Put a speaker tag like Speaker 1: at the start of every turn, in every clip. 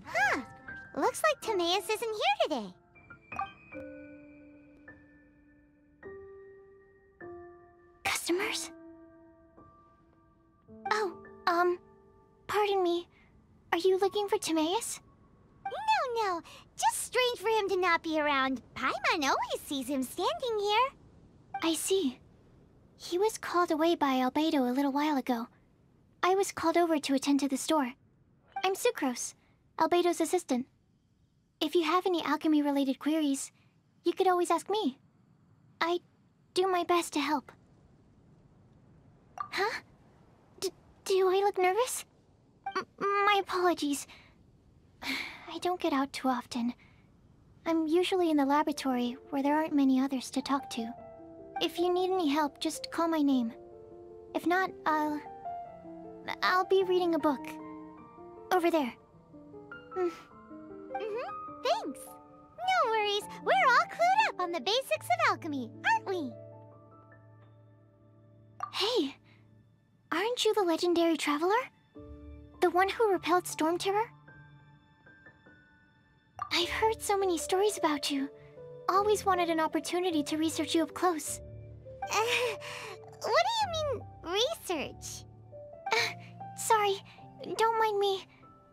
Speaker 1: Huh. Looks like Timaeus isn't here today. Customers? Oh, pardon me. Are you looking for Timaeus? No. Just strange for him to not be around. Paimon always sees him standing here. I see. He was called away by Albedo a little while ago. I was called over to attend to the store. I'm Sucrose, Albedo's assistant. If you have any alchemy-related queries, you could always ask me. I do my best to help. Huh? Do I look nervous? My apologies. I don't get out too often. I'm usually in the laboratory where there aren't many others to talk to. If you need any help, just call my name. If not, I'll be reading a book. Over there. Thanks. No worries. We're all clued up on the basics of alchemy, aren't we? Hey, aren't you the legendary traveler? The one who repelled Storm Terror? I've heard so many stories about you. Always wanted an opportunity to research you up close. What do you mean, research? Sorry, don't mind me.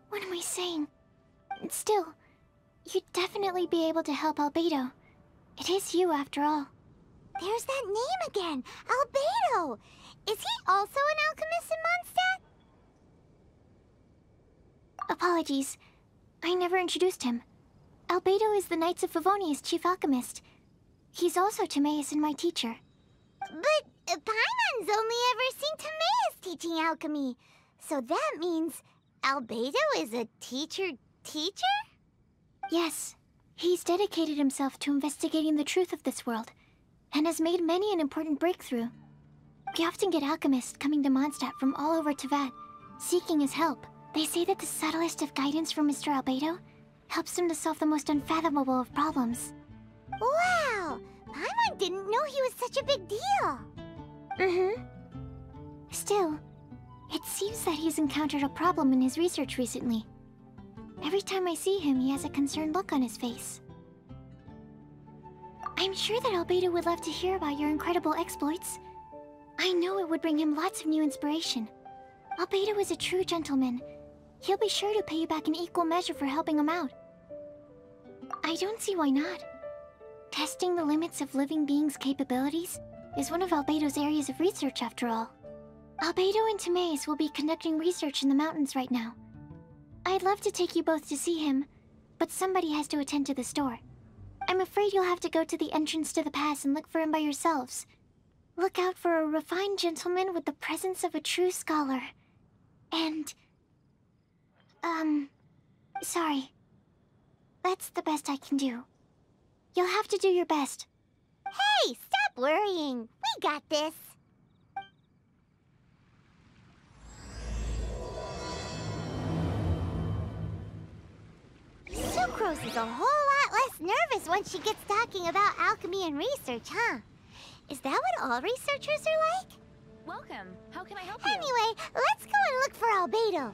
Speaker 1: What am I saying? Still, you'd definitely be able to help Albedo. It is you, after all. There's that name again! Albedo! Is he also an alchemist in Mondstadt? Apologies. I never introduced him. Albedo is the Knights of Favonia's chief alchemist. He's also Timaeus and my teacher. But Paimon's only ever seen Timaeus teaching alchemy. So that means Albedo is a teacher? Yes. He's dedicated himself to investigating the truth of this world, and has made many an important breakthrough. We often get alchemists coming to Mondstadt from all over Teyvat, seeking his help. They say that the subtlest of guidance from Mr. Albedo helps him to solve the most unfathomable of problems. Wow! Paimon didn't know he was such a big deal! Still, it seems that he's encountered a problem in his research recently. Every time I see him, he has a concerned look on his face. I'm sure that Albedo would love to hear about your incredible exploits. I know it would bring him lots of new inspiration. Albedo is a true gentleman. He'll be sure to pay you back in equal measure for helping him out. I don't see why not. Testing the limits of living beings' capabilities is one of Albedo's areas of research, after all. Albedo and Timaeus will be conducting research in the mountains right now. I'd love to take you both to see him, but somebody has to attend to the store. I'm afraid you'll have to go to the entrance to the pass and look for him by yourselves. Look out for a refined gentleman with the presence of a true scholar. And... sorry. That's the best I can do. You'll have to do your best. Hey, stop worrying. We got this. Sucrose is a whole lot less nervous once she gets talking about alchemy and research, huh? Is that what all researchers are like?
Speaker 2: Welcome. How can I help you?
Speaker 1: Anyway, let's go and look for Albedo.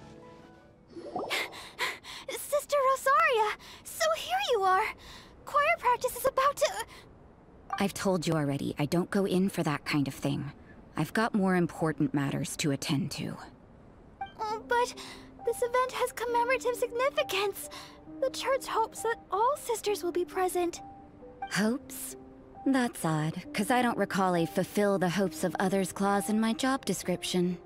Speaker 1: Sister Rosaria! So here you are! Choir practice is about to...
Speaker 3: I've told you already, I don't go in for that kind of thing. I've got more important matters to attend to.
Speaker 1: But this event has commemorative significance. The church hopes that all sisters will be present.
Speaker 3: Hopes? That's odd, because I don't recall a fulfill the hopes of others clause in my job description.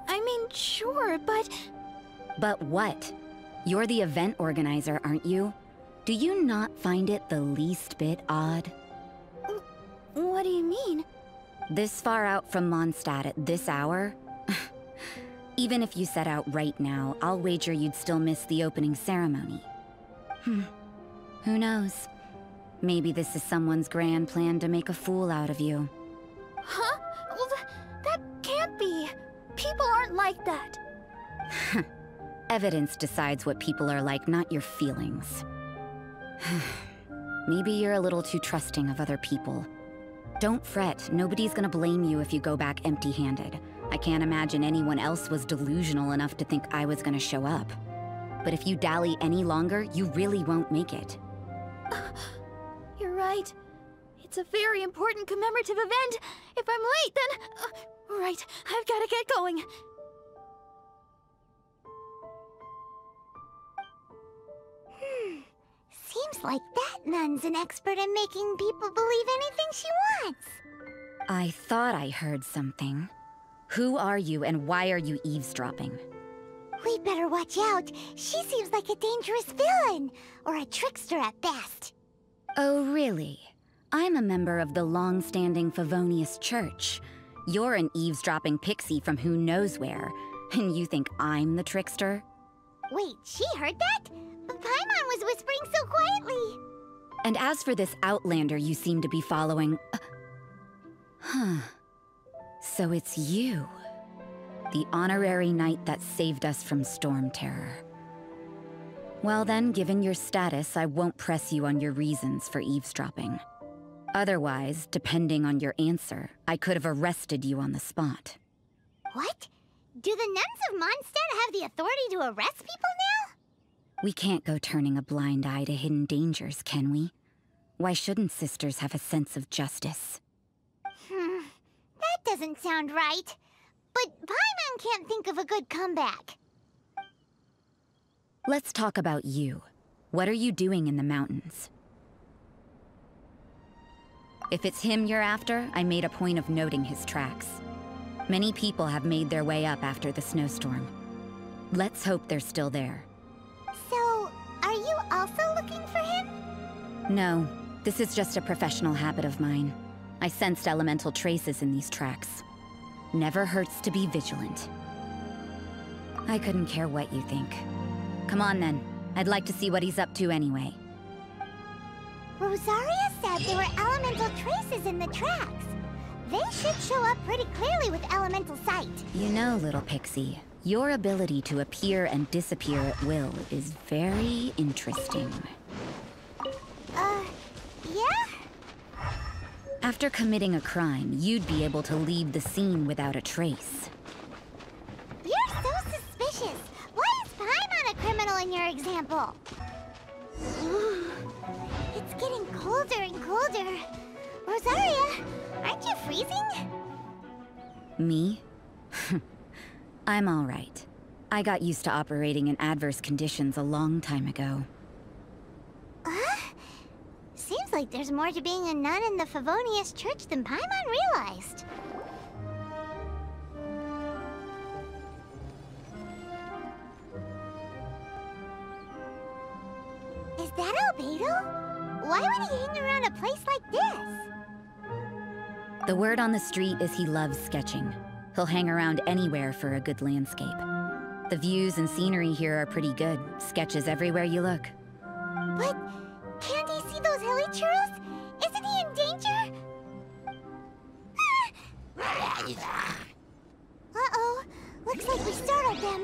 Speaker 1: I mean, sure, but...
Speaker 3: But what? You're the event organizer, aren't you? Do you not find it the least bit odd?
Speaker 1: What do you mean?
Speaker 3: This far out from Mondstadt at this hour? Even if you set out right now, I'll wager you'd still miss the opening ceremony. Who knows? Maybe this is someone's grand plan to make a fool out of you.
Speaker 1: Huh? Well, that can't be. People aren't like that.
Speaker 3: Evidence decides what people are like, not your feelings. Maybe you're a little too trusting of other people. Don't fret, nobody's gonna blame you if you go back empty-handed. I can't imagine anyone else was delusional enough to think I was gonna show up. But if you dally any longer, you really won't make it.
Speaker 1: You're right. It's a very important commemorative event. If I'm late, then... right, I've gotta get going.
Speaker 4: Seems like that nun's an expert in making people believe anything she wants.
Speaker 3: I thought I heard something. Who are you and why are you eavesdropping?
Speaker 4: We better watch out. She seems like a dangerous villain, or a trickster at best.
Speaker 3: Oh, really? I'm a member of the long-standing Favonius Church. You're an eavesdropping pixie from who knows where, and you think I'm the trickster?
Speaker 4: Wait, she heard that? But Paimon was whispering so quietly.
Speaker 3: And as for this outlander you seem to be following... Huh. So it's you. The honorary knight that saved us from Storm Terror. Well then, given your status, I won't press you on your reasons for eavesdropping. Otherwise, depending on your answer, I could have arrested you on the spot.
Speaker 4: What? Do the nuns of Mondstadt have the authority to arrest people now?
Speaker 3: We can't go turning a blind eye to hidden dangers, can we? Why shouldn't sisters have a sense of justice?
Speaker 4: That doesn't sound right. But Paimon can't think of a good comeback.
Speaker 3: Let's talk about you. What are you doing in the mountains? If it's him you're after, I made a point of noting his tracks. Many people have made their way up after the snowstorm. Let's hope they're still there.
Speaker 4: So, are you also looking for him?
Speaker 3: No, this is just a professional habit of mine. I sensed elemental traces in these tracks. Never hurts to be vigilant. I couldn't care what you think. Come on then. I'd like to see what he's up to anyway.
Speaker 4: Rosaria said there were elemental traces in the tracks. They should show up pretty clearly with elemental sight.
Speaker 3: You know, little pixie, your ability to appear and disappear at will is very interesting.
Speaker 4: Yeah?
Speaker 3: After committing a crime, you'd be able to leave the scene without a trace.
Speaker 4: You're so suspicious. Why is Paimon a criminal in your example? It's getting colder and colder. Rosaria, aren't you freezing?
Speaker 3: Me? I'm all right. I got used to operating in adverse conditions a long time ago.
Speaker 4: Seems like there's more to being a nun in the Favonius Church than Paimon realized. Is that Albedo? Why would he hang around a place like this?
Speaker 3: The word on the street is he loves sketching. He'll hang around anywhere for a good landscape. The views and scenery here are pretty good. Sketches everywhere you look.
Speaker 4: But can't he see those hilly churros? Isn't he in danger? Uh-oh. Looks like we startled them.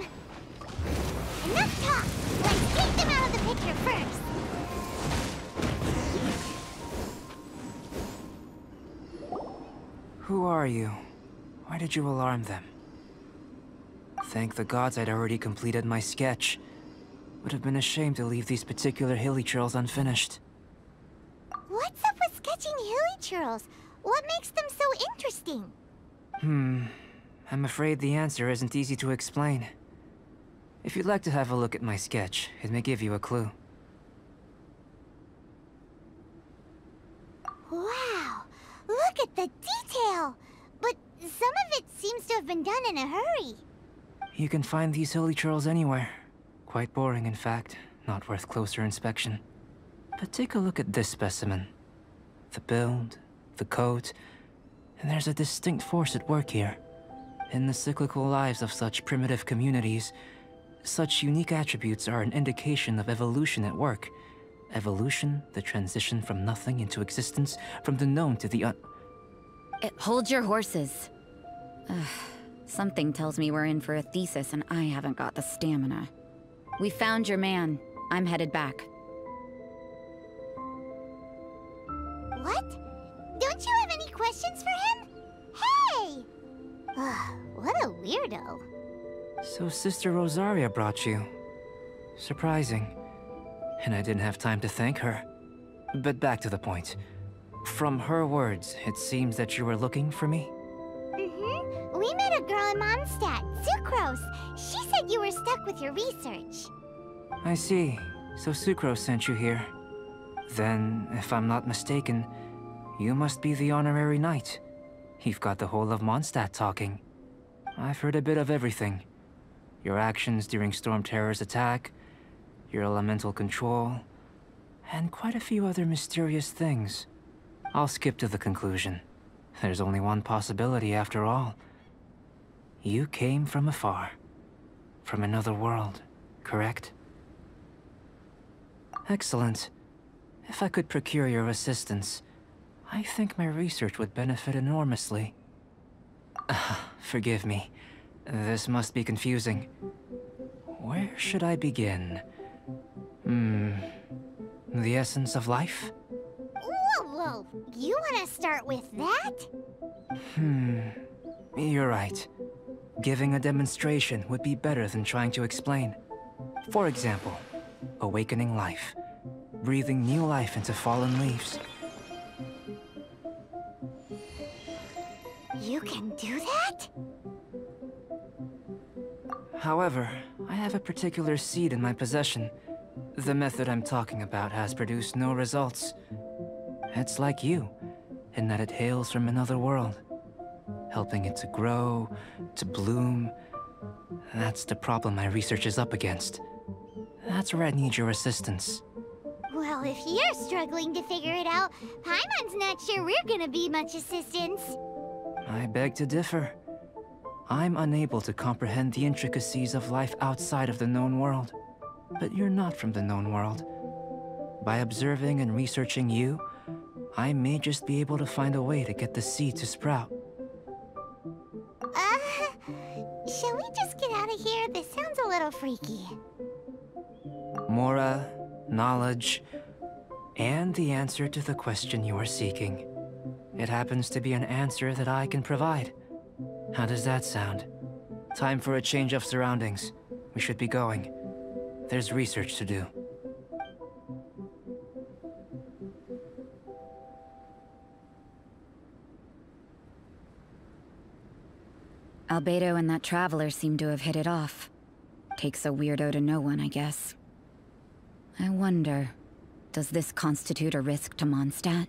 Speaker 4: Enough talk! Let's take them out of the picture first.
Speaker 5: Who are you? Why did you alarm them? Thank the gods I'd already completed my sketch. Would have been ashamed to leave these particular hilly trails unfinished.
Speaker 4: What's up with sketching hilly churros? What makes them so interesting?
Speaker 5: I'm afraid the answer isn't easy to explain. If you'd like to have a look at my sketch, it may give you a clue.
Speaker 4: Wow! Look at the detail! But some of it seems to have been done in a hurry.
Speaker 5: You can find these hilly trails anywhere. Quite boring, in fact. Not worth closer inspection. But take a look at this specimen. The build, the coat, and there's a distinct force at work here. In the cyclical lives of such primitive communities, such unique attributes are an indication of evolution at work. Evolution, the transition from nothing into existence, from the known to the
Speaker 3: Hold your horses. Something tells me we're in for a thesis and I haven't got the stamina. We found your man. I'm headed back.
Speaker 4: What? Don't you have any questions for him? Hey! What a weirdo.
Speaker 5: So Sister Rosaria brought you. Surprising. And I didn't have time to thank her. But back to the point. From her words, it seems that you were looking for me?
Speaker 4: Mm-hmm. We met a girl in Mondstadt, Sucrose. She said you were stuck with your research.
Speaker 5: I see. So Sucrose sent you here. Then, if I'm not mistaken, you must be the honorary knight. You've got the whole of Mondstadt talking. I've heard a bit of everything. Your actions during Storm Terror's attack, your elemental control, and quite a few other mysterious things. I'll skip to the conclusion. There's only one possibility after all. You came from afar. From another world, correct? Excellent. If I could procure your assistance, I think my research would benefit enormously. Forgive me. This must be confusing. Where should I begin? The essence of life?
Speaker 4: Whoa, whoa. You want to start with that?
Speaker 5: You're right. Giving a demonstration would be better than trying to explain. For example, awakening life. Breathing new life into fallen leaves.
Speaker 4: You can do that?
Speaker 5: However, I have a particular seed in my possession. The method I'm talking about has produced no results. It's like you, in that it hails from another world. Helping it to grow, to bloom. That's the problem my research is up against. That's where I need your assistance.
Speaker 4: Well, if you're struggling to figure it out, Paimon's not sure we're gonna be much assistance.
Speaker 5: I beg to differ. I'm unable to comprehend the intricacies of life outside of the known world. But you're not from the known world. By observing and researching you, I may just be able to find a way to get the seed to sprout.
Speaker 4: Shall we just get out of here? This sounds a little freaky.
Speaker 5: Mora, knowledge, and the answer to the question you are seeking. It happens to be an answer that I can provide. How does that sound? Time for a change of surroundings. We should be going. There's research to do.
Speaker 3: Albedo and that traveler seem to have hit it off. Takes a weirdo to know one, I guess. I wonder, does this constitute a risk to Mondstadt?